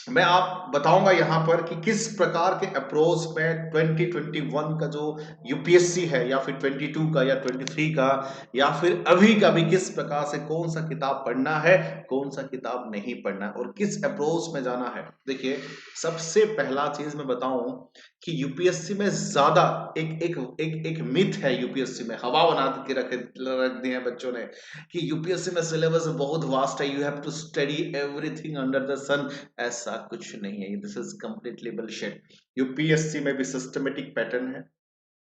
मैं आप बताऊंगा यहाँ पर कि किस प्रकार के अप्रोच में 2021 का जो यूपीएससी है या फिर 22 का या 23 का या फिर अभी का भी किस प्रकार से कौन सा किताब पढ़ना है, कौन सा किताब नहीं पढ़ना है और किस अप्रोच में जाना है। देखिए, सबसे पहला चीज मैं बताऊं कि यूपीएससी में ज्यादा एक एक एक एक मिथ है, यूपीएससी में हवा बना के रख दी है बच्चों ने कि यूपीएससी में सिलेबस बहुत वास्ट है, you have to study everything under the sun. ऐसा कुछ नहीं है, this is completely bullshit. UPSC में भी सिस्टमेटिक पैटर्न है,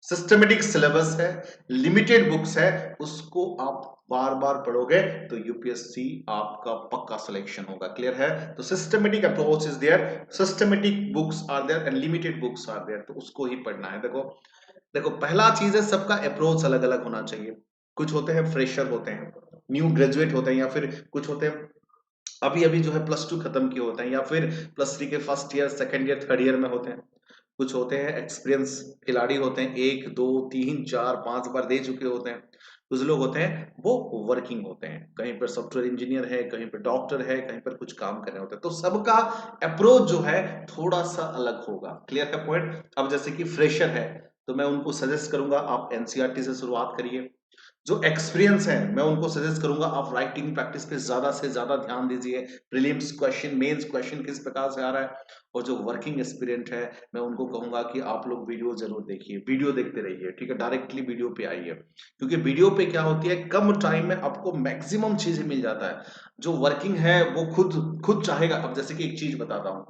सिस्टमेटिक सिलेबस है, लिमिटेड बुक्स है, उसको आप बार बार पढ़ोगे तो यूपीएससी आपका पक्का सिलेक्शन होगा। क्लियर है? तो systematic approach is there, systematic books are there and limited books are there, तो उसको ही पढ़ना है। देखो देखो, पहला चीज है सबका अप्रोच अलग अलग होना चाहिए। कुछ होते हैं फ्रेशर होते हैं, न्यू ग्रेजुएट होते हैं, या फिर कुछ होते हैं अभी अभी जो है प्लस टू खत्म किए होते हैं, या फिर प्लस थ्री के first year second year third year में होते हैं। कुछ होते हैं एक्सपीरियंस खिलाड़ी होते हैं, एक दो तीन चार पांच बार दे चुके होते हैं। कुछ लोग होते हैं वो वर्किंग होते हैं, कहीं पर सॉफ्टवेयर इंजीनियर है, कहीं पर डॉक्टर है, कहीं पर कुछ काम कर रहे होते हैं। तो सबका अप्रोच जो है थोड़ा सा अलग होगा। क्लियर है पॉइंट? अब जैसे कि फ्रेशर है तो मैं उनको सजेस्ट करूंगा आप एनसीईआरटी से शुरुआत करिए। जो एक्सपीरियंस है मैं उनको सजेस्ट करूंगा आप राइटिंग प्रैक्टिस पे ज्यादा से ज्यादा ध्यान दीजिए, प्रीलिम्स क्वेश्चन मेंस क्वेश्चन किस प्रकार से आ रहा है। और जो वर्किंग एक्सपीरियंस है मैं उनको कहूंगा कि आप लोग वीडियो जरूर देखिए, वीडियो देखते रहिए, ठीक है, डायरेक्टली वीडियो पे आइए। क्योंकि वीडियो पे क्या होती है, कम टाइम में आपको मैक्सिमम चीजें मिल जाता है। जो वर्किंग है वो खुद खुद चाहेगा। अब जैसे कि एक चीज बताता हूं,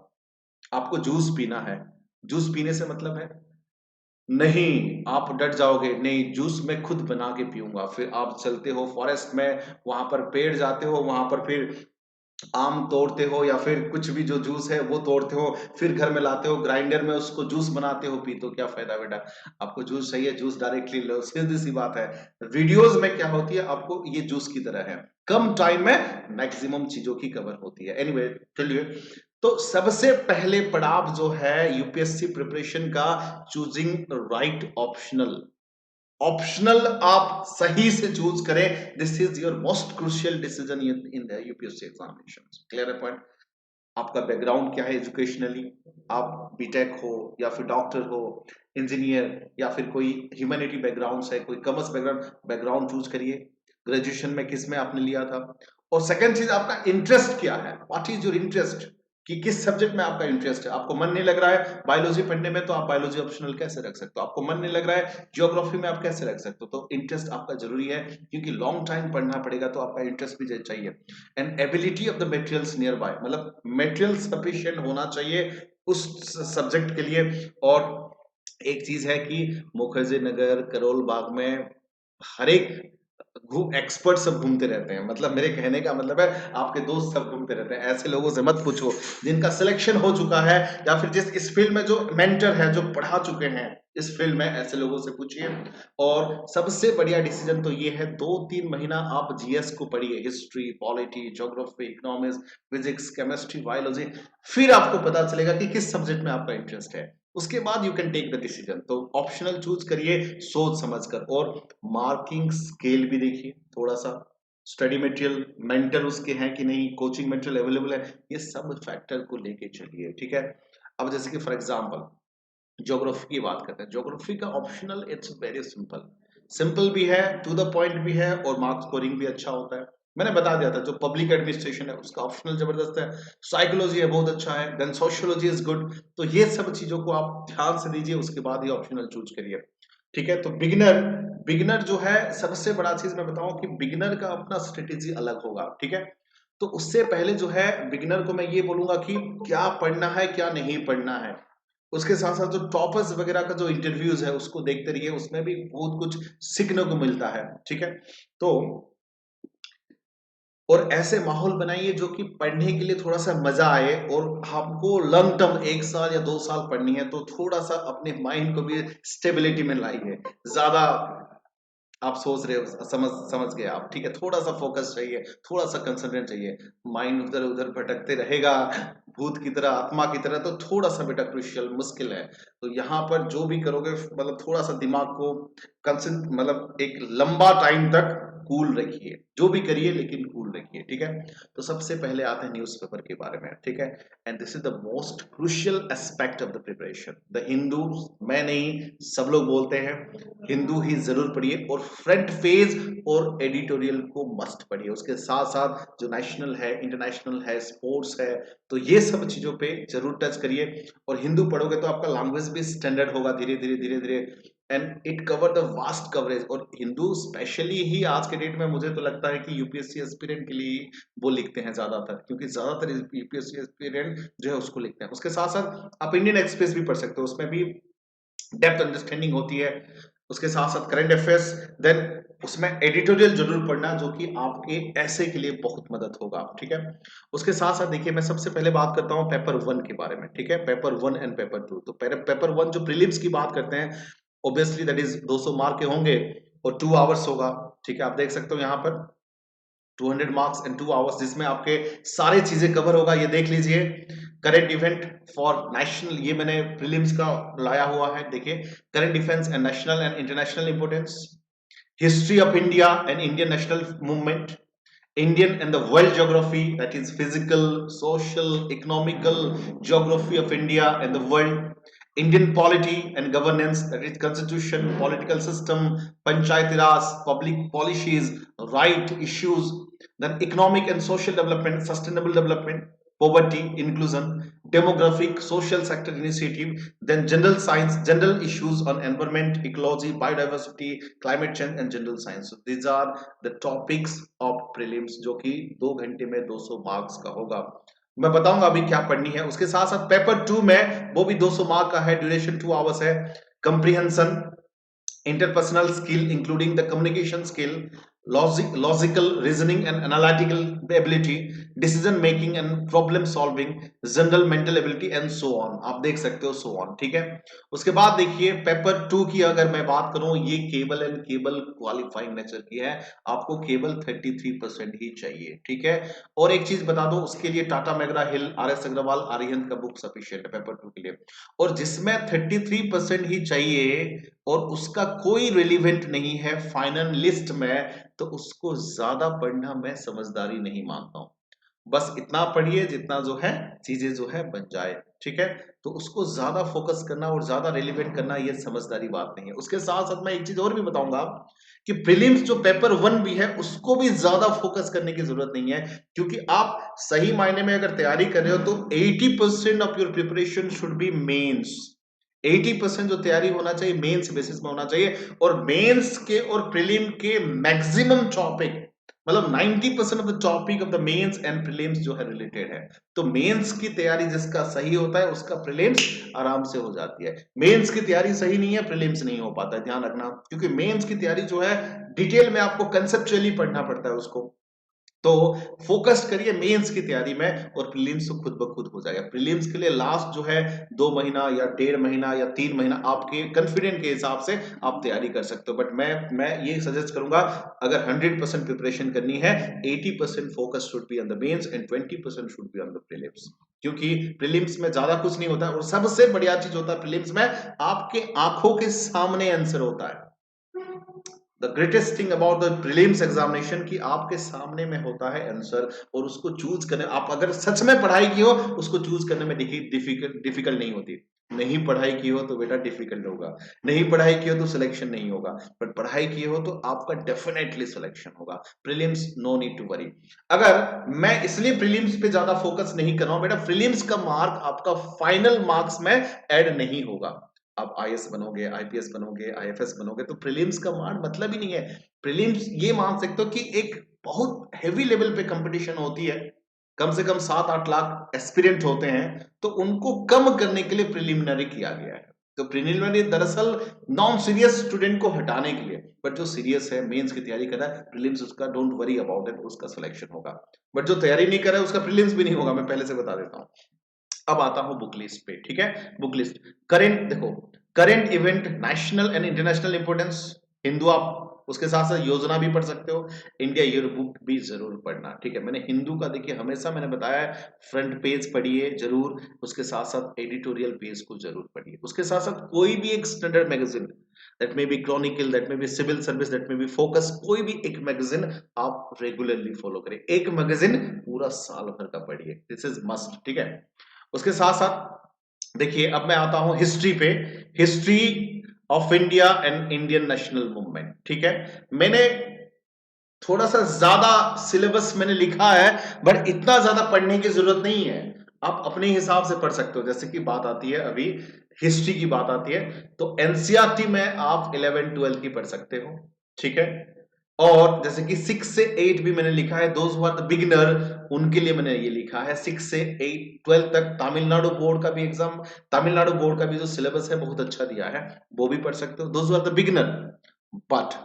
आपको जूस पीना है, जूस पीने से मतलब है नहीं, आप डट जाओगे, नहीं जूस मैं खुद बना के पीऊंगा। फिर आप चलते हो फॉरेस्ट में, वहां पर पेड़ जाते हो, वहां पर फिर आम तोड़ते हो या फिर कुछ भी जो जूस है वो तोड़ते हो, फिर घर में लाते हो, ग्राइंडर में उसको जूस बनाते हो, पी तो क्या फायदा बेटा। आपको जूस चाहिए, जूस डायरेक्टली लो, सीधी सी बात है। वीडियोस में क्या होती है, आपको ये जूस की तरह है, कम टाइम में मैक्सिमम चीजों की कवर होती है। एनीवे चलिए, तो सबसे पहले पड़ाव जो है यूपीएससी प्रिपरेशन का, चूजिंग राइट ऑप्शनल। ऑप्शनल आप सही से चूज करें, this is your most crucial decision in the UPSC examination. Clear है पॉइंट? आपका बैकग्राउंड क्या है एजुकेशनली, आप बीटेक हो या फिर डॉक्टर हो, इंजीनियर, या फिर कोई ह्यूमैनिटी बैकग्राउंड है, कोई कॉमर्स बैकग्राउंड, बैकग्राउंड चूज करिए। ग्रेजुएशन में किस में आपने लिया था, और सेकंड चीज आपका इंटरेस्ट क्या है, व्हाट इज योर इंटरेस्ट, कि किस सब्जेक्ट में आपका इंटरेस्ट है। आपको मन नहीं लग रहा है बायोलॉजी पढ़ने में तो आप बायोलॉजी ऑप्शनल कैसे रख सकते हो, आपको मन नहीं लग रहा है जियोग्राफी में आप कैसे रख सकते हो। तो इंटरेस्ट आपका जरूरी है, क्योंकि लॉन्ग टाइम पढ़ना पड़ेगा तो आपका इंटरेस्ट भी चाहिए। And ability of the materials near by, मतलब मटेरियल सफिशिएंट होना चाहिए उस सब्जेक्ट के लिए। और एक चीज है कि मुखर्जी नगर, करोल बाग में हर एक एक्सपर्ट सब घूमते रहते हैं, मतलब मेरे कहने का मतलब है आपके दोस्त सब घूमते रहते हैं। ऐसे लोगों से मत पूछो जिनका सिलेक्शन हो चुका है, या फिर जिस इस फील्ड में जो मेंटर है, जो पढ़ा चुके हैं इस फील्ड में, ऐसे लोगों से पूछिए। और सबसे बढ़िया डिसीजन तो ये है, 2-3 महीना आप जीएस को पढ़िए, history, polity, geography, economics, physics, chemistry, biology. फिर आपको पता चलेगा कि किस सब्जेक्ट में आपका इंटरेस्ट है, उसके बाद you can take the decision. तो ऑप्शनल चूज करिए सोच समझकर। और मार्किंग स्केल भी देखिए थोड़ा सा, स्टडी मटेरियल मेंटर उसके हैं कि नहीं, कोचिंग मटेरियल अवेलेबल है, ये सब फैक्टर को लेके चलिए, ठीक है। अब जैसे कि फॉर एग्जांपल ज्योग्राफी की बात करते हैं, ज्योग्राफी का optional it's very simple, simple भी है, टू द पॉइंट भी है, और मार्क स्कोरिंग भी अच्छा होता है। मैंने बता दिया था, जो पब्लिक एडमिनिस्ट्रेशन है उसका ऑप्शनल जबरदस्त है, साइकोलॉजी है बहुत अच्छा है, देन सोशियोलॉजी इज गुड। तो ये सब चीजों को आप ध्यान से दीजिए, उसके बाद ही ऑप्शनल चूज करिए, ठीक है। तो बिगिनर बिगिनर जो है, सबसे बड़ा चीज मैं बताऊं कि बिगिनर का अपना स्ट्रेटेजी अलग होगा, ठीक है। तो उससे पहले जो है बिगिनर को मैं ये बोलूंगा कि क्या पढ़ना है क्या नहीं पढ़ना है। उसके साथ साथ जो टॉपर्स वगैरह का जो इंटरव्यूज है उसको देखते रहिए, उसमें भी बहुत कुछ सीखने को मिलता है, ठीक है। तो और ऐसे माहौल बनाइए जो कि पढ़ने के लिए थोड़ा सा मजा आए, और हमको लॉन्ग टर्म 1 साल या 2 साल पढ़नी है तो थोड़ा सा अपने माइंड को भी स्टेबिलिटी में लाइए। ज्यादा आप सोच रहे हो, समझ समझ गए आप, ठीक है, थोड़ा सा फोकस चाहिए, थोड़ा सा कंसंट्रेट चाहिए। माइंड उधर उधर भटकते रहेगा भूत की तरह, आत्मा की तरह, तो थोड़ा सा बेटा क्रुशियल मुश्किल है। तो यहाँ पर जो भी करोगे, मतलब थोड़ा सा दिमाग को कंसंट, मतलब एक लंबा टाइम तक कूल रखिए, जो भी करिए लेकिन कूल रखिए, ठीक है। तो सबसे पहले आते हैं न्यूज़पेपर के बारे में, ठीक है। And this is the most crucial aspect of the preparation. The Hindu, मैं नहीं, सब लोग बोलते हैं हिंदू ही जरूर पढ़िए, और फ्रंट पेज और एडिटोरियल को मस्ट पढ़िए। उसके साथ साथ जो नेशनल है, इंटरनेशनल है, स्पोर्ट्स है, तो ये सब चीजों पे जरूर टच करिए। और हिंदू पढ़ोगे तो आपका लैंग्वेज भी स्टैंडर्ड होगा धीरे धीरे धीरे धीरे, and it cover the vast coverage. और हिंदू स्पेशली ही आज के डेट में मुझे तो लगता है कि यूपीएससी एस्पिरेंट के लिए वो लिखते हैं ज्यादातर, क्योंकि ज्यादातर यूपीएससी एस्पिरेंट जो है उसको लिखते हैं। उसके साथ साथ आप इंडियन एक्सप्रेस भी पढ़ सकते हो, उसमें भी डेप्थ अंडरस्टैंडिंग होती है। उसके साथ साथ करंट अफेयर्स, देन उसमें एडिटोरियल जरूर पढ़ना, जो कि आपके ऐसे के लिए बहुत मदद होगा, ठीक है। उसके साथ साथ देखिए, मैं सबसे पहले बात करता हूं पेपर 1 के बारे में, ठीक है। पेपर 1 एंड पेपर 2, तो पेपर 1 जो प्रीलिम्स की बात करते हैं, ऑब्वियसली दैट इज 200 मार्क के होंगे और 2 आवर्स होगा, ठीक है। आप देख सकते हो यहाँ पर 200 मार्क्स एंड 2 आवर्स, जिसमें आपके सारी चीजें कवर होगा। ये देख लीजिए, करंट इवेंट फॉर नेशनल, ये मैंने प्रीलिम्स का लाया हुआ है, देखिए। Current defence and national and international importance, history of India and Indian national movement, Indian and the world geography, that is physical, social, economical geography of India and the world, Indian polity and governance, that is constitution, political system, panchayati raj, public policies, right issues, then economic and social development, sustainable development, poverty, inclusion, demographic, social sector initiative, then general science, general issues on environment, ecology, biodiversity, climate change and general science. So these are the topics of prelims, जो कि 2 घंटे में 200 marks का होगा। मैं बताऊंगा अभी क्या पढ़नी है। उसके साथ साथ पेपर 2 में, वो भी 200 मार्क का है, ड्यूरेशन 2 आवर्स है। Comprehension, interpersonal skill including the communication skill, logical reasoning and analytical ability, decision making and problem solving, general mental ability and so on, आप देख सकते हो so on, ठीक है। उसके बाद देखिए पेपर 2 की अगर मैं बात करूं, ये cable and cable qualifying nature की है, आपको केवल 33% ही चाहिए, ठीक है। और एक चीज बता दो, उसके लिए टाटा मैगरा हिल, आर एस अग्रवाल, आर्यहंत का बुक सफिशिएंट है पेपर 2 के लिए। और जिसमें 33% ही चाहिए और उसका कोई रिलीवेंट नहीं है फाइनल लिस्ट में, तो उसको ज्यादा पढ़ना मैं समझदारी नहीं मानता हूं। बस इतना पढ़िए जितना जो है चीजें जो है बन जाए, ठीक है। तो उसको ज्यादा फोकस करना और ज्यादा रिलीवेंट करना, ये समझदारी बात नहीं है। उसके साथ साथ मैं एक चीज और भी बताऊंगा कि प्रीलिम्स जो पेपर 1 भी है, उसको भी ज्यादा फोकस करने की जरूरत नहीं है, क्योंकि आप सही मायने में अगर तैयारी कर रहे हो तो 80% of your preparation should be mains. 80% जो तैयारी होना चाहिए मेंस बेसिस में होना चाहिए। और मेंस के और प्रीलिम के मैक्सिमम टॉपिक, मतलब 90% of the topic of the mains and prelims जो है रिलेटेड है। तो मेंस की तैयारी जिसका सही होता है, उसका प्रीलिम्स आराम से हो जाती है। मेंस की तैयारी सही नहीं है, प्रीलिम्स नहीं हो पाता है, ध्यान रखना। क्योंकि मेंस की तैयारी जो है डिटेल में आपको कंसेप्चुअली पढ़ना पड़ता है उसको। तो फोकस करिए मेंस की तैयारी में, और प्रीलिम्स तो खुद ब खुद हो जाएगा। प्रीलिम्स के लिए लास्ट जो है 2 महीना या 1.5 महीना या 3 महीना आपके कॉन्फिडेंट के हिसाब से आप तैयारी कर सकते हो। बट मैं ये सजेस्ट करूंगा, अगर 100% प्रिपरेशन करनी है, 80% focus should be on the mains and 20% should be on the prelims. क्योंकि प्रीलिम्स में ज्यादा कुछ नहीं होता, और सबसे बढ़िया चीज होता है प्रीलिम्स में, आपके आंखों के सामने आंसर होता है। The greatest thing about the prelims examination, कि आपके सामने में होता है आंसर, और उसको चूज करने, आप अगर सच में पढ़ाई की हो, उसको चूज करने में देखिए डिफिकल्ट नहीं होती। नहीं पढ़ाई की हो तो बेटा डिफिकल्ट होगा, नहीं पढ़ाई की हो तो सिलेक्शन नहीं होगा, बट पढ़ाई की हो तो आपका डेफिनेटली सिलेक्शन होगा। Prelims no need to worry. अगर मैं इसलिए प्रीलिम्स पे ज्यादा फोकस नहीं कर रहा हूं बेटा, प्रीलिम्स का मार्क आपका फाइनल मार्क्स में ऐड नहीं होगा। आप आईएएस बनोगे, आईपीएस बनोगे, आईएफएस बनोगे, तो प्रीलिम्स का मान मतलब ही नहीं है। प्रीलिम्स ये मान सकते हो कि एक बहुत हेवी लेवल पे कंपटीशन होती है, कम से कम 7-8 लाख एस्पिरेंट होते हैं, तो उनको कम करने के लिए प्रिलिमिनरी किया गया है। तो प्रिलिमिनरी दरअसल नॉन सीरियस स्टूडेंट को हटाने के लिए, बट जो सीरियस है, मेंस की तैयारी कर रहा है, प्रीलिम्स उसका डोंट वरी अबाउट इट, उसका सिलेक्शन होगा। बट जो तैयारी नहीं कर रहा है उसका प्रीलिम्स भी नहीं होगा, मैं पहले से बता देता हूं। अब आता हूं बुक लिस्ट पे, ठीक है। बुक लिस्ट, करेंट देखो, current event, national and international importance, Hindu आप उसके साथ साथ योजना भी पढ़ सकते हो, इंडिया ईयर बुक भी जरूर पढ़ना, ठीक है। मैंने हिंदू का देखिए हमेशा मैंने बताया है, फ्रंट पेज पढ़िए जरूर, उसके साथ साथ एडिटोरियल पेज को जरूर पढ़िए, उसके साथ साथ कोई भी एक standard magazine, that may be Chronicle, that may be civil service, that may be Focus, कोई भी एक मैगजीन आप रेगुलरली फॉलो करें, एक मैगजीन पूरा साल भर का पढ़िए, दिस इज मस्ट, ठीक है। उसके साथ साथ देखिए अब मैं आता हूं हिस्ट्री पे, history of India and Indian national movement, ठीक है। मैंने थोड़ा सा ज्यादा सिलेबस मैंने लिखा है, बट इतना ज्यादा पढ़ने की जरूरत नहीं है, आप अपने हिसाब से पढ़ सकते हो। जैसे कि बात आती है अभी हिस्ट्री की बात आती है, तो एनसीईआरटी में आप 11-12 की पढ़ सकते हो, ठीक है। और जैसे कि 6 से 8 भी मैंने लिखा है, those who are the beginner, उनके लिए मैंने ये लिखा है 6 से 8 12 तक। तमिलनाडु बोर्ड का भी एग्जाम, तमिलनाडु बोर्ड का भी जो सिलेबस है बहुत अच्छा दिया है, वो भी पढ़ सकते हो, those who are the beginner. But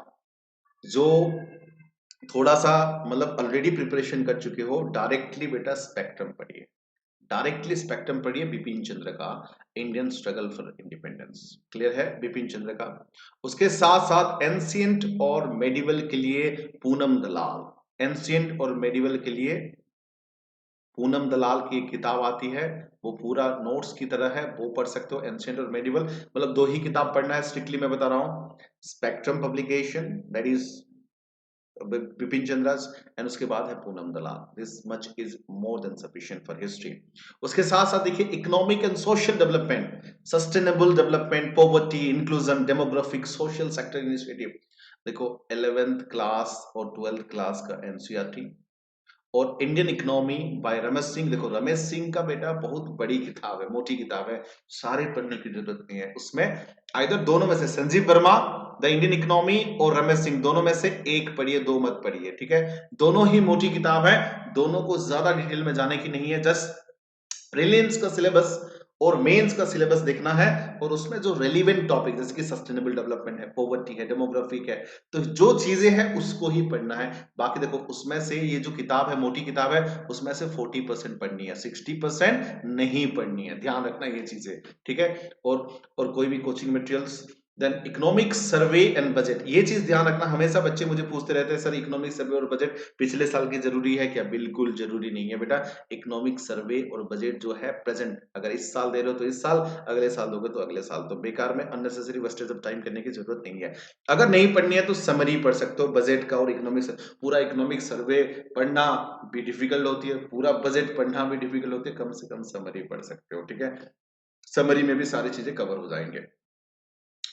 जो थोड़ा सा मतलब ऑलरेडी प्रिपरेशन कर चुके हो, डायरेक्टली बेटा स्पेक्ट्रम पढ़िए, डायरेक्टली स्पेक्ट्रम पढ़िए, बिपिन चंद्र का Indian struggle for independence, clear है बिपिन चंद्र का। उसके साथ साथ एंशिएंट और मेडिवल के लिए पूनम दलाल, एंशिएंट और मेडिवल के लिए पूनम दलाल की एक किताब आती है, वो पूरा नोट्स की तरह है, वो पढ़ सकते हो। एंशिएंट और मेडिवल मतलब दो ही किताब पढ़ना है स्ट्रिक्टली, मैं बता रहा हूं, spectrum publication that is Bipin Chandra's, and उसके बाद है Poonam Dalal, this much is more than sufficient for history. उसके साथ साथ देखिए economic and social development, sustainable development, poverty, inclusion, demographic, social sector initiative, देखो 11th क्लास और 12th क्लास का एनसीईआरटी। और Indian economy by Ramesh Singh, देखो रमेश सिंह का बेटा बहुत बड़ी किताब है, मोटी किताब है, सारे पढ़ने की जरूरत नहीं है, उसमें आइदर दोनों में से Sanjeev Verma the Indian economy और रमेश सिंह, दोनों में से एक पढ़िए, दो मत पढ़िए, ठीक है। दोनों ही मोटी किताब है, दोनों को ज्यादा डिटेल में जाने की नहीं है, जस्ट प्रीलिम्स का सिलेबस और मेंस का सिलेबस देखना है, और उसमें जो रेलिवेंट टॉपिक जैसे कि सस्टेनेबल डेवलपमेंट है, पॉवर्टी है, डेमोग्राफिक है, तो जो चीजें हैं उसको ही पढ़ना है। बाकी देखो उसमें से ये जो किताब है मोटी किताब है, उसमें से 40% पढ़नी है, 60% नहीं पढ़नी है, ध्यान रखना ये चीजें, ठीक है। और कोई भी coaching materials, then economic survey and budget, ये चीज ध्यान रखना, हमेशा बच्चे मुझे पूछते रहते हैं सर इकोनॉमिक सर्वे और बजट पिछले साल की जरूरी है क्या? बिल्कुल जरूरी नहीं है बेटा, इकोनॉमिक सर्वे और बजट जो है प्रेजेंट, अगर इस साल दे रहे हो तो इस साल, अगले साल दोगे तो अगले साल, तो बेकार में अननेसेसरी वेस्टेज ऑफ टाइम करने की जरूरत नहीं है। अगर नहीं पढ़नी है तो समरी पढ़ सकते हो बजट का और इकोनॉमिक, पूरा इकोनॉमिक सर्वे पढ़ना भी डिफिकल्ट होती है, पूरा बजट पढ़ना भी डिफिकल्ट होती है, कम से कम समरी पढ़ सकते हो, ठीक है। समरी में भी सारी चीजें कवर हो जाएंगे।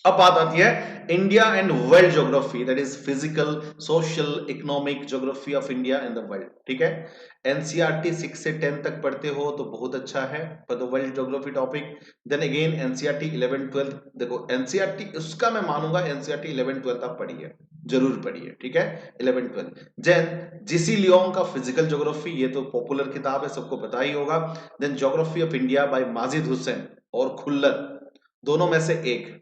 अब बात आती है India and world geography, that is physical, social, economic geography of India and the world, ठीक है। एनसीईआरटी 6 से 10 तक पढ़ते हो तो बहुत अच्छा है for the world geography topic. Then again NCERT 11-12, देखो एनसीईआरटी उसका मैं मानूंगा एनसीईआरटी 11-12 आप पढ़िए, जरूर पढ़िए, ठीक है 11-12। देन जीसी लियोंग का फिजिकल ज्योग्राफी, ये तो पॉपुलर किताब है, सबको पता ही होगा। Then geography of India by Majid Husain और खुल्लर, दोनों में से एक,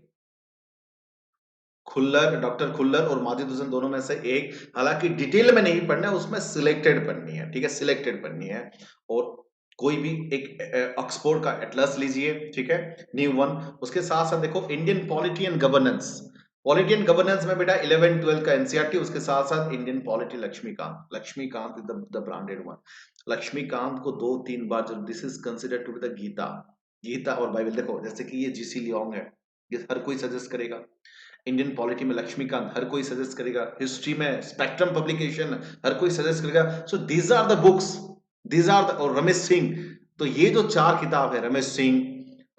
खुल्लर, डॉक्टर खुल्लर और माजिद हुसैन दोनों में से एक, हालांकि डिटेल में नहीं पढ़ना है, उसमें सिलेक्टेड पढ़नी है, ठीक है, सिलेक्टेड पढ़नी है। और कोई भी एक ऑक्सफोर्ड का एटलस लीजिए, ठीक है, न्यू वन। उसके साथ साथ देखो Indian polity and governance, polity and governance में बेटा 11-12 का एनसीईआरटी, उसके साथ साथ Indian polity Laxmikanth, Laxmikanth is the branded one, Laxmikanth को 2-3 बार जरूर, this is considered to be the Gita, Gita और बाइबल। देखो जैसे कि ये जीसी लियोंग है, ये हर कोई सजेस्ट करेगा, इंडियन पॉलिटी में लक्ष्मीकांत हर कोई सजेस्ट करेगा, हिस्ट्री में स्पेक्ट्रम पब्लिकेशन हर कोई सजेस्ट करेगा। So these are the books, these are the, और रमेश सिंह, तो ये जो चार किताब है, Ramesh Singh,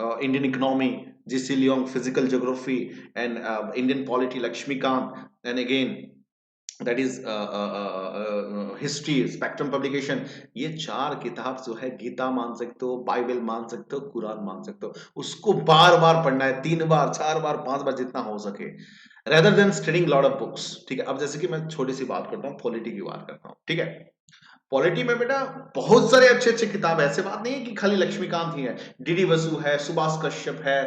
Indian economy, GC Leong physical geography, and Indian polity Laxmikanth, and again that is history Spectrum publication, ये चार किताब जो है गीता मान सकते हो, बाइबल मान सकते हो, कुरान मान सकते हो, उसको बार बार पढ़ना है, 3 बार 4 बार 5 बार जितना हो सके, rather than studying lot of books, ठीक है। अब जैसे कि मैं छोटी सी बात करता हूँ, पॉलिटी की बात करता हूँ, ठीक है। पॉलिटी में बेटा बहुत सारे अच्छे अच्छे किताब है, ऐसे बात नहीं है कि खाली लक्ष्मीकांत ही है, डीडी वसु है, सुभाष कश्यप है,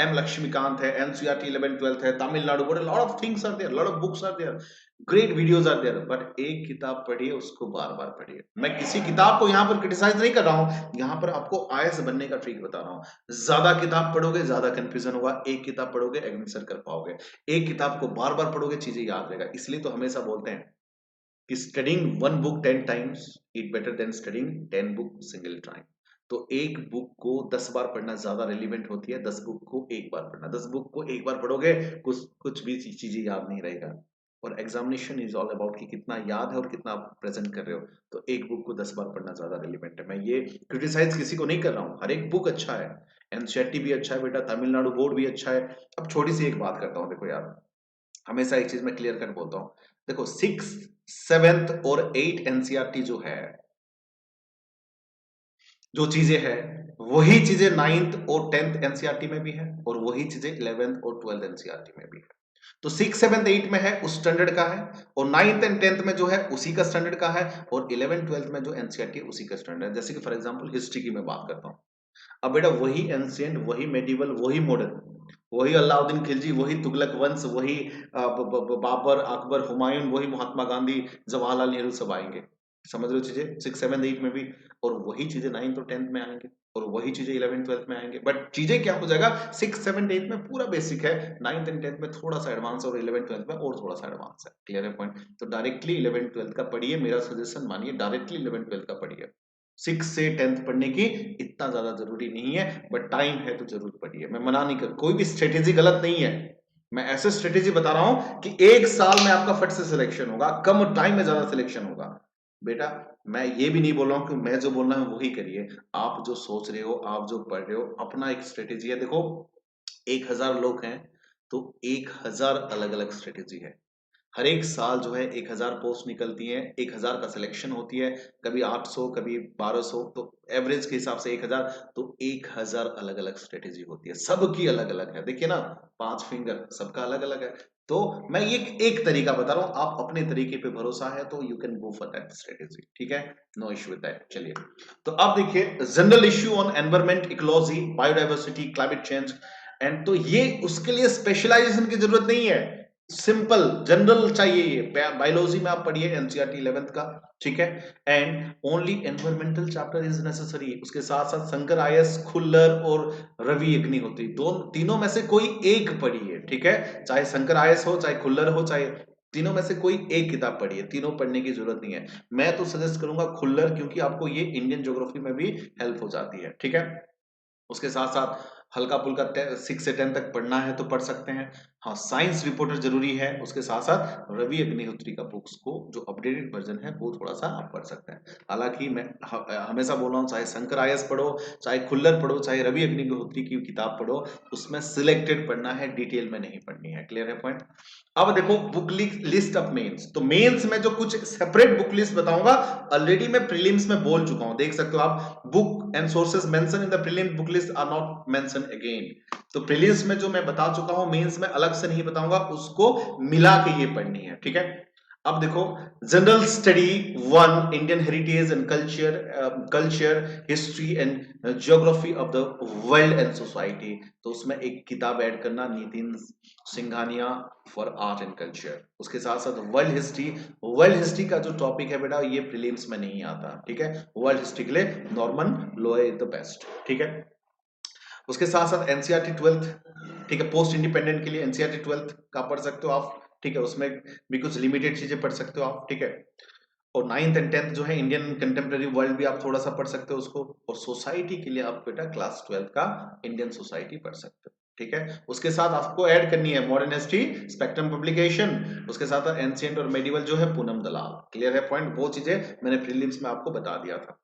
एम लक्ष्मीकांत है, एनसीईआरटी 11-12 है, Tamil Nadu board, lot of things are there, lot of books are there. Great videos are there, but एक किताब पढ़िए, उसको बार बार पढ़िए। मैं किसी किताब को यहाँ पर क्रिटिसाइज नहीं कर रहा हूँ, यहाँ पर आपको आईएएस बनने का ट्रिक बता रहा हूँ। ज्यादा किताब पढ़ोगे ज्यादा कंफ्यूजन होगा, एक किताब पढ़ोगे आंसर कर पाओगे। एक किताब को बार बार पढ़ोगे चीजें याद रहेगा। इसलिए तो हमेशा बोलते हैं कि studying one book 10 times it better than studying 10 book single time. तो एक बुक को 10 बार पढ़ना ज्यादा रेलिवेंट होती है 10 बुक को एक बार पढ़ना। 10 बुक को एक बार पढ़ोगे कुछ कुछ भी चीजें याद नहीं रहेगा। और एग्जामिनेशन इज ऑल अबाउट कि कितना याद है और कितना आप प्रेजेंट कर रहे हो। तो एक बुक को 10 बार पढ़ना ज्यादा रेलिवेंट है। मैं ये क्रिटिसाइज किसी को नहीं कर रहा हूँ, हर एक बुक अच्छा है। एनसीईआरटी भी अच्छा है बेटा, तमिलनाडु बोर्ड भी अच्छा है। अब छोटी सी एक बात करता हूँ, देखो यार, हमेशा एक चीज मैं क्लियर कट बोलता हूँ। देखो 6, 7 और 8 एनसीईआरटी जो है, जो चीजें हैं वही चीजें 9th और 10th एनसीईआरटी में भी है, और वही चीजें 11th और 12th एनसीईआरटी में भी है। तो 6, 7, 8 में है उस स्टैंडर्ड का है, और 9th एंड 10th में जो है उसी का स्टैंडर्ड का है, और 11th 12th में जो एनसीईआरटी है उसी का स्टैंडर्ड है। जैसे कि फॉर एग्जांपल हिस्ट्री की मैं बात करता हूँ। अब बेटा वही एंशिएंट, वही मेडिवल, वही मॉडर्न, वही अलाउद्दीन खिलजी, वही तुगलक वंश, वही बाबर, अकबर, हुमायूं, वही महात्मा गांधी, जवाहरलाल नेहरू सब आएंगे। समझ रहे हो चीजें? 6, 7, 8 में भी, और वही चीजें 9th और 10th में आएंगे, और वही चीजें 11th 12th में आएंगे। बट चीजें क्या हो जाएगा, 6, 7, 8 में पूरा बेसिक है, 9th एंड 10th में थोड़ा सा एडवांस, और 11th 12th में और थोड़ा सा एडवांस है। क्लियर है पॉइंट? तो डायरेक्टली 11th 12th का पढ़िए, मेरा सजेशन मानिए, डायरेक्टली 11th 12th का पढ़िए। 6 से 10th पढ़ने की इतना ज्यादा जरूरी नहीं है, बट टाइम है तो जरूर पढ़िए। मैं मना नहीं कर, कोई भी स्ट्रेटेजी गलत नहीं है। मैं ऐसे स्ट्रेटेजी बता रहा हूं कि एक साल में आपका फट से सिलेक्शन होगा, कम टाइम में ज्यादा सिलेक्शन होगा। बेटा मैं ये भी नहीं बोल रहा हूं कि मैं जो बोल रहा हूं वही करिए। आप जो सोच रहे हो, आप जो पढ़ रहे हो, अपना एक स्ट्रेटेजी है। देखो 1000 लोग हैं तो 1000 अलग अलग स्ट्रेटेजी है। हर एक साल जो है 1000 पोस्ट निकलती हैं, 1000 का सिलेक्शन होती है, कभी 800 कभी 1200, तो एवरेज के हिसाब से 1000, तो 1000 अलग अलग स्ट्रेटेजी होती है, सबकी अलग अलग है। देखिए ना, 5 फिंगर सबका अलग अलग है। तो मैं ये एक तरीका बता रहा हूं, आप अपने तरीके पे भरोसा है तो you can go for that strategy. ठीक है, नो इश्यू विद दैट। चलिए, तो अब देखिए general issue on environment, ecology, biodiversity, climate change. And तो ये उसके लिए स्पेशलाइजेशन की जरूरत नहीं है, सिंपल जनरल चाहिए। ये बायोलॉजी में आप पढ़िए एनसीईआरटी 11th का, ठीक है। And only environmental chapter is necessary. उसके साथ साथ शंकर आईएएस, खुल्लर और रवि अग्निहोत्री, दोनों तीनों में से कोई एक पढ़िए, ठीक है। चाहे शंकर आईएएस हो, चाहे खुल्लर हो, चाहे तीनों में से कोई एक किताब पढ़िए, तीनों पढ़ने की जरूरत नहीं है। मैं तो सजेस्ट करूंगा खुल्लर, क्योंकि आपको ये इंडियन ज्योग्राफी में भी हेल्प हो जाती है, ठीक है। उसके साथ साथ हल्का फुल्का 6 से 10 तक पढ़ना है तो पढ़ सकते हैं। हाँ, साइंस रिपोर्टर जरूरी है। उसके साथ साथ रवि अग्निहोत्री का बुक्स को जो अपडेटेड वर्जन है वो थोड़ा सा आप पढ़ सकते हैं। हालांकि मैं हमेशा बोल रहा हूँ, चाहे शंकर आईएएस पढ़ो, चाहे खुल्लर पढ़ो, चाहे रवि अग्निहोत्री की किताब पढ़ो, उसमें सिलेक्टेड पढ़ना है, डिटेल में नहीं पढ़नी है। क्लियर है पॉइंट? अब देखो बुक लिस्ट ऑफ मेंस। तो मेंस में जो कुछ सेपरेट बुक लिस्ट बताऊंगा, ऑलरेडी मैं प्रीलिम्स में बोल चुका हूं, देख सकते हो आप। Book and sources mention in the prelim book list are not mention again. तो प्रीलिम्स में जो मैं बता चुका हूं, मेंस में अलग से नहीं बताऊंगा, उसको मिला के ये पढ़नी है, ठीक है। अब देखो general study 1, Indian heritage and culture, history and geography of the world and society. तो उसमें एक किताब ऐड करना, Nitin Singhania for art and culture. उसके साथ साथ वर्ल्ड हिस्ट्री। वर्ल्ड हिस्ट्री का जो टॉपिक है बेटा, ये प्रीलिम्स में नहीं आता, ठीक है। वर्ल्ड हिस्ट्री के लिए Norman Loy is the best, ठीक है। उसके साथ साथ एनसीईआरटी 12th, ठीक है, पोस्ट इंडिपेंडेंट के लिए एनसीईआरटी 12th का पढ़ सकते हो आप, ठीक है। उसमें भी कुछ लिमिटेड चीजें पढ़ सकते हो आप, ठीक है। और 9th एंड 10th जो है इंडियन कंटेम्प्रेरी वर्ल्ड भी आप थोड़ा सा पढ़ सकते हो उसको। और सोसाइटी के लिए आप बेटा क्लास 12th का इंडियन सोसाइटी पढ़ सकते हो, ठीक है। उसके साथ आपको ऐड करनी है मॉडर्न हिस्ट्री, स्पेक्ट्रम पब्लिकेशन। उसके साथ एंशिएंट और मेडिवल जो है पूनम दलाल। क्लियर है पॉइंट? वो चीजें मैंने प्रीलिम्स में आपको बता दिया था।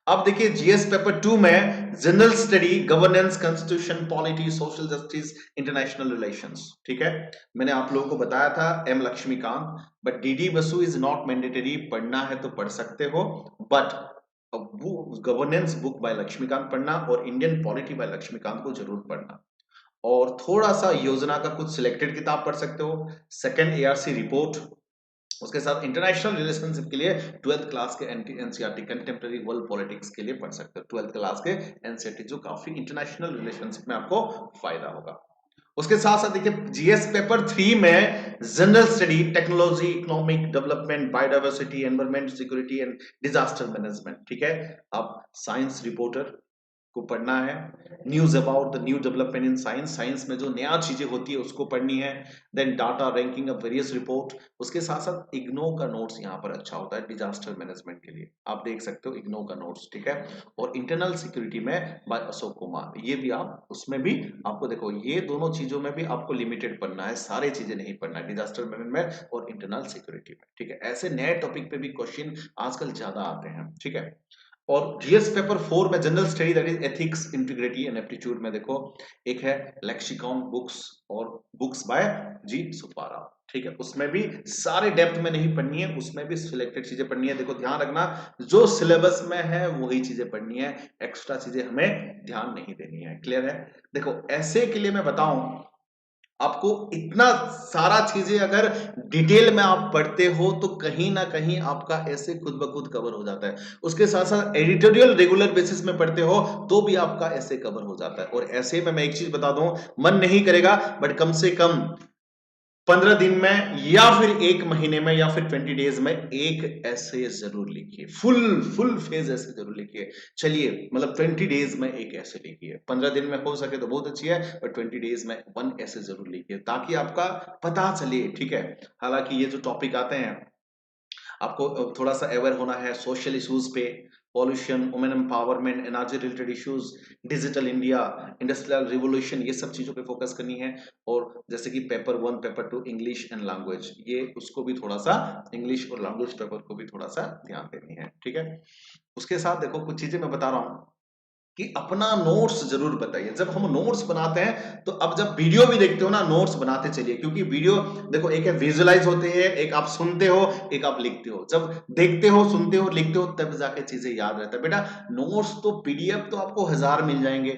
अब देखिए जीएस पेपर 2 में general study, governance, constitution, polity, social justice, international relations, ठीक है। मैंने आप लोगों को बताया था M Laxmikanth, but DD Basu is not mandatory. पढ़ना है तो पढ़ सकते हो, but governance book by Laxmikanth पढ़ना, और इंडियन पॉलिटी बाय लक्ष्मीकांत को जरूर पढ़ना। और थोड़ा सा योजना का कुछ सिलेक्टेड किताब पढ़ सकते हो, सेकंड एआरसी रिपोर्ट। उसके साथ इंटरनेशनल रिलेशनशिप के लिए 12th क्लास के एनसीईआरटी, कंटेम्प्रेरी वर्ल्ड पॉलिटिक्स के लिए पढ़ सकते हो 12th क्लास के एनसीईआरटी, जो काफी इंटरनेशनल रिलेशनशिप में आपको फायदा होगा। उसके साथ साथ देखिए जीएस पेपर 3 में general study, technology, economic development, biodiversity, environment, security and disaster management, ठीक है। अब साइंस रिपोर्टर को पढ़ना है, news about the new development in science, science में जो नया चीजें होती है उसको पढ़नी है। Then data ranking of various report. उसके साथ साथ इग्नो का नोट्स यहाँ पर अच्छा होता है डिजास्टर मैनेजमेंट के लिए, आप देख सकते हो इग्नो का नोट्स, ठीक है। और इंटरनल सिक्योरिटी में बाय अशोक कुमार, ये भी आप उसमें भी आपको देखो, ये दोनों चीजों में भी आपको लिमिटेड पढ़ना है, सारे चीजें नहीं पढ़ना है, डिजास्टर मैनेजमेंट और इंटरनल सिक्योरिटी में, ठीक है। ऐसे नए टॉपिक पे भी क्वेश्चन आजकल ज्यादा आते हैं, ठीक है। और जीएस पेपर 4 में general study that is ethics, integrity and aptitude में देखो एक है लेक्सिकॉन बुक्स और बुक्स बाय जी सुब्बाराव, ठीक है। उसमें भी सारे डेप्थ में नहीं पढ़नी है, उसमें भी सिलेक्टेड चीजें पढ़नी है। देखो ध्यान रखना, जो सिलेबस में है वही चीजें पढ़नी है, एक्स्ट्रा चीजें हमें ध्यान नहीं देनी है, क्लियर है। देखो ऐसे के लिए मैं बताऊं, आपको इतना सारा चीजें अगर डिटेल में आप पढ़ते हो तो कहीं ना कहीं आपका ऐसे खुद ब खुद कवर हो जाता है। उसके साथ साथ एडिटोरियल रेगुलर बेसिस में पढ़ते हो तो भी आपका ऐसे कवर हो जाता है। और ऐसे में मैं एक चीज बता दूं, मन नहीं करेगा बट कम से कम 15 दिन में या फिर 1 महीने में या फिर 20 डेज में एक ऐसे जरूर लिखिए, फुल फुल फेज ऐसे जरूर लिखिए। चलिए मतलब 20 डेज में एक ऐसे लिखिए, 15 दिन में हो सके तो बहुत अच्छी है, पर 20 डेज में 1 ऐसे जरूर लिखिए ताकि आपका पता चले, ठीक है। हालांकि ये जो टॉपिक आते हैं आपको थोड़ा सा अवेयर होना है सोशल इश्यूज पे, pollution, women empowerment, energy related issues, digital India, industrial revolution, ये सब चीजों पे फोकस करनी है। और जैसे कि paper 1, paper 2 English and language, ये उसको भी थोड़ा सा, इंग्लिश और लैंग्वेज पेपर को भी थोड़ा सा ध्यान देनी है, ठीक है। उसके साथ देखो कुछ चीजें मैं बता रहा हूँ कि अपना नोट्स जरूर बताइए। जब हम नोट्स बनाते हैं तो अब जब वीडियो भी देखते हो ना, नोट्स बनाते चलिए, क्योंकि वीडियो देखो एक है विजुअलाइज होते हैं, एक आप सुनते हो, एक आप लिखते हो। जब देखते हो, सुनते हो, लिखते हो तब जाके चीजें याद रहता है। बेटा नोट्स तो पीडीएफ तो आपको 1000 मिल जाएंगे,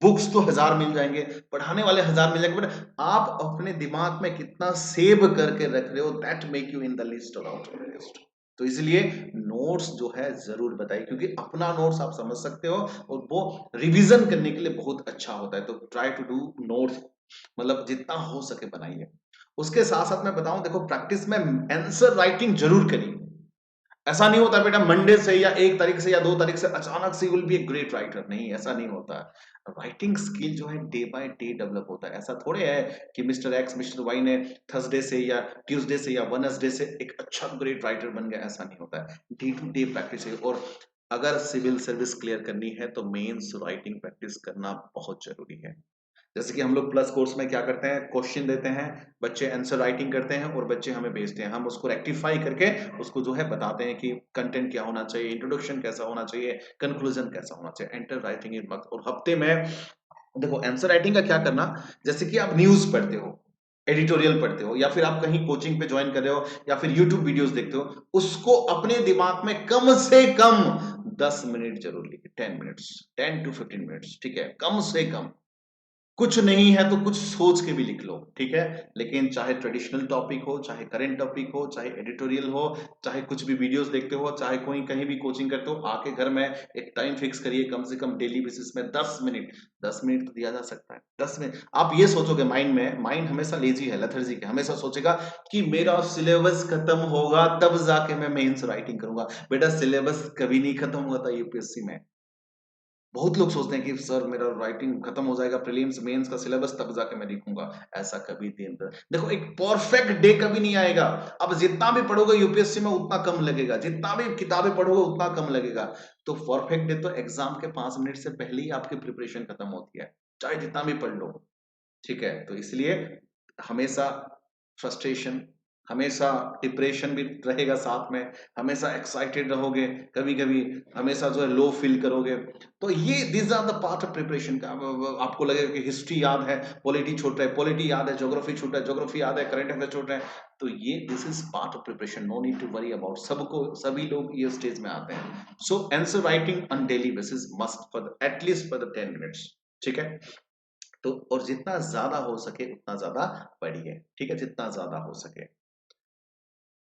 बुक्स तो 1000 मिल जाएंगे, पढ़ाने वाले 1000 मिल जाएंगे, बट आप अपने दिमाग में कितना सेव करके रख रहे हो, that make you in the list और आउट ऑफ द लिस्ट। तो इसलिए नोट्स जो है जरूर बताइए, क्योंकि अपना नोट्स आप समझ सकते हो और वो रिवीजन करने के लिए बहुत अच्छा होता है। तो ट्राई टू डू नोट्स, मतलब जितना हो सके बनाइए। उसके साथ साथ मैं बताऊं, देखो प्रैक्टिस में आंसर राइटिंग जरूर करिए। ऐसा नहीं होता बेटा मंडे से या 1 तारीख से या 2 तारीख से अचानक से will be a great writer, नहीं, ऐसा नहीं होता। राइटिंग स्किल जो है डे बाय डे डेवलप होता है। ऐसा थोड़े है कि मिस्टर एक्स मिस्टर वाई ने थर्सडे से या ट्यूसडे से या वेडनेसडे से एक अच्छा ग्रेट राइटर बन गया, ऐसा नहीं होता है। डे टू डे प्रैक्टिस है। और अगर सिविल सर्विस क्लियर करनी है तो मेंस राइटिंग प्रैक्टिस करना बहुत जरूरी है। जैसे कि हम लोग प्लस कोर्स में क्या करते हैं, क्वेश्चन देते हैं, बच्चे आंसर राइटिंग करते हैं और बच्चे हमें भेजते हैं, हम उसको रेक्टिफाई करके उसको जो है बताते हैं कि कंटेंट क्या होना चाहिए, इंट्रोडक्शन कैसा होना चाहिए, कंक्लूजन कैसा होना चाहिए, एंटर राइटिंग इन मत। और हफ्ते में देखो आंसर राइटिंग का क्या करना, जैसे कि आप न्यूज पढ़ते हो, एडिटोरियल पढ़ते हो, या फिर आप कहीं कोचिंग पे ज्वाइन कर रहे हो, या फिर यूट्यूब वीडियोस देखते हो, उसको अपने दिमाग में कम से कम 10 मिनट जरूर लिखिए, 10 मिनट्स, 10 to 15 मिनट्स, ठीक है, कम से कम। कुछ नहीं है तो कुछ सोच के भी लिख लो, ठीक है। लेकिन चाहे ट्रेडिशनल टॉपिक हो, चाहे करंट टॉपिक हो, चाहे एडिटोरियल हो, चाहे कुछ भी वीडियोस देखते हो, चाहे कोई कहीं भी कोचिंग करते हो, आके घर में एक टाइम फिक्स करिए, कम से कम डेली बेसिस में 10 मिनट, 10 मिनट तो दिया जा सकता है। 10 मिनट आप ये सोचोगे, माइंड में, माइंड हमेशा लेजी है, लेथर्जी है, हमेशा सोचेगा कि मेरा सिलेबस खत्म होगा तब जाके मैं मेंस राइटिंग करूंगा। बेटा सिलेबस कभी नहीं खत्म हुआ था यूपीएससी में। बहुत लोग सोचते हैं कि सर मेरा राइटिंग खत्म हो जाएगा, प्रीलिम्स मेंस का सिलेबस तब जाके मैं लिखूंगा। ऐसा कभी दिन देखो एक परफेक्ट डे कभी नहीं आएगा। अब जितना भी पढ़ोगे यूपीएससी में उतना कम लगेगा, जितना भी किताबें पढ़ोगे उतना कम लगेगा। तो परफेक्ट डे तो एग्जाम के 5 मिनट से पहले ही आपकी प्रिपरेशन खत्म होती है, चाहे जितना भी पढ़ लो, ठीक है। तो इसलिए हमेशा फ्रस्ट्रेशन, हमेशा डिप्रेशन भी रहेगा साथ में, हमेशा एक्साइटेड रहोगे, कभी कभी हमेशा जो है लो फील करोगे। तो ये this are the part of preparation का। आपको लगेगा कि हिस्ट्री याद है, पॉलिटी छूट रहा है, पॉलिटी याद है, ज्योग्राफी छूट रहा है, ज्योग्राफी याद है, करंट अफेयर छूट रहा है। तो ये this is part of preparation, no need to worry about. सबको, सभी लोग ये स्टेज में आते हैं। So answer writing on daily basis must for at least for the 10 minutes, ठीक है। तो और जितना ज्यादा हो सके उतना ज्यादा पढ़िए, ठीक है, जितना ज्यादा हो सके।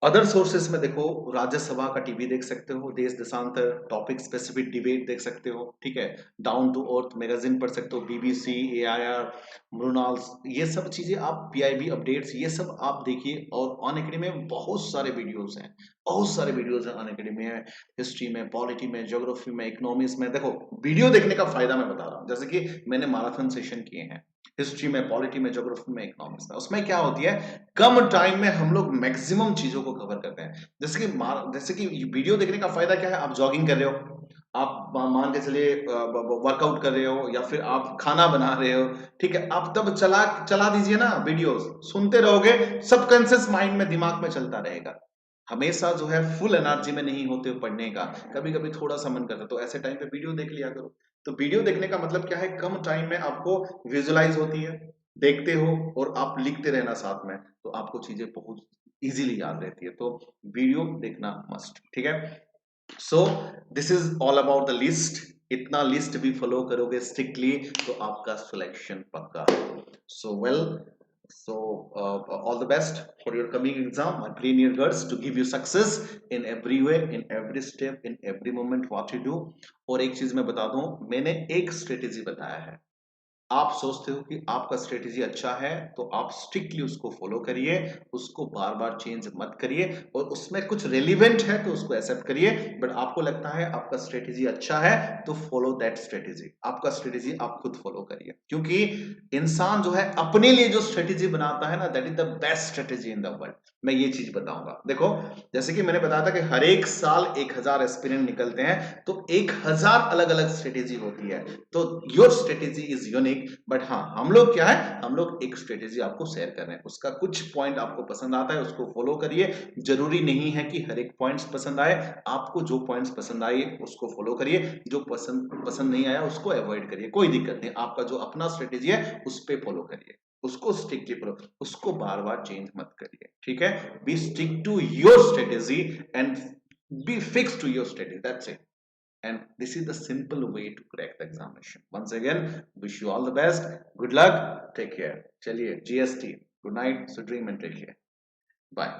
अदर सोर्सेस में देखो, राज्यसभा का टीवी देख सकते हो, देश देशांतर टॉपिक स्पेसिफिक डिबेट देख सकते हो, ठीक है। डाउन टू अर्थ मैगजीन पढ़ सकते हो, बीबीसी, एआईआर, मृणाल्स, ये सब चीजें आप, पीआईबी अपडेट्स, ये सब आप देखिए। और अन अकेडमी में बहुत सारे वीडियोस हैं, बहुत सारे वीडियोस हैं अन अकेडमी में, हिस्ट्री में, पॉलिटी में, ज्योग्राफी में, इकोनॉमिक्स में। देखो, वीडियो देखने का फायदा मैं बता रहा हूँ, जैसे कि मैंने मैराथन सेशन किए हैं हिस्ट्री में, पॉलिटी में, ज्योग्राफी में, इकोनॉमिक्स में। उसमें क्या होती है, कम टाइम में हम लोग मैक्सिमम चीजों को कवर करते हैं। जैसे कि वीडियो देखने का फायदा क्या है, आप जॉगिंग कर रहे हो, आप मान के चलिए वर्कआउट कर रहे हो, या फिर आप खाना बना रहे हो, ठीक है, आप तब चला चला दीजिए ना वीडियोस, सुनते रहोगे, सबकॉन्शियस माइंड में, दिमाग में चलता रहेगा। हमेशा जो है फुल एनर्जी में नहीं होते हो पढ़ने का, कभी कभी थोड़ा सा मन करता है, तो ऐसे टाइम पे वीडियो देख लिया करो। तो वीडियो देखने का मतलब क्या है, कम टाइम में आपको विजुअलाइज होती है, देखते हो, और आप लिखते रहना साथ में, तो आपको चीजें बहुत इजीली याद रहती है। तो वीडियो देखना मस्ट, ठीक है। So this is all about the list. इतना लिस्ट भी फॉलो करोगे स्ट्रिक्टली तो आपका सिलेक्शन पक्का है। So well, so all the best for your coming exam. My pray in your guts to give you success in every way, in every step, in every moment what you do. और एक चीज मैं बता दूं, मैंने एक strategy बताया है। आप सोचते हो कि आपका स्ट्रेटेजी अच्छा है, तो आप स्ट्रिक्टली उसको फॉलो करिए, उसको बार बार चेंज मत करिए, और उसमें कुछ रेलिवेंट है तो उसको एक्सेप्ट करिए। बट आपको लगता है आपका स्ट्रेटेजी अच्छा है, तो फॉलो दैट स्ट्रेटेजी। आपका स्ट्रेटेजी आप खुद फॉलो करिए, क्योंकि इंसान जो है अपने लिए जो स्ट्रेटेजी बनाता है ना, that is the best strategy in the world. मैं ये चीज बताऊंगा। देखो, जैसे कि मैंने बताया था कि हर एक साल 1000 एस्पिरेंट निकलते हैं, तो 1000 अलग अलग स्ट्रेटेजी होती है। तो your strategy is unique. But हाँ, हम लोग क्या है, हम लोग एक स्ट्रेटेजी आपको शेयर कर रहे हैं, उसका कुछ पॉइंट आपको पसंद आता है उसको फॉलो करिए। जरूरी नहीं है कि हर एक पॉइंट्स पसंद आए, आपको जो पॉइंट्स पसंद आए उसको फॉलो करिए, जो पसंद पसंद नहीं आया उसको अवॉइड करिए, कोई दिक्कत नहीं। आपका जो अपना स्ट्रेटेजी है उस पर फॉलो करिए, उसको स्ट्रिक्टली फॉलो, उसको बार बार चेंज मत करिए, ठीक है। Be stick to your strategy and be fix to your strategy, that's it. And this is the simple way to crack the examination. Once again, wish you all the best. Good luck. Take care. चलिए, GST. Good night. So dream and take care. Bye.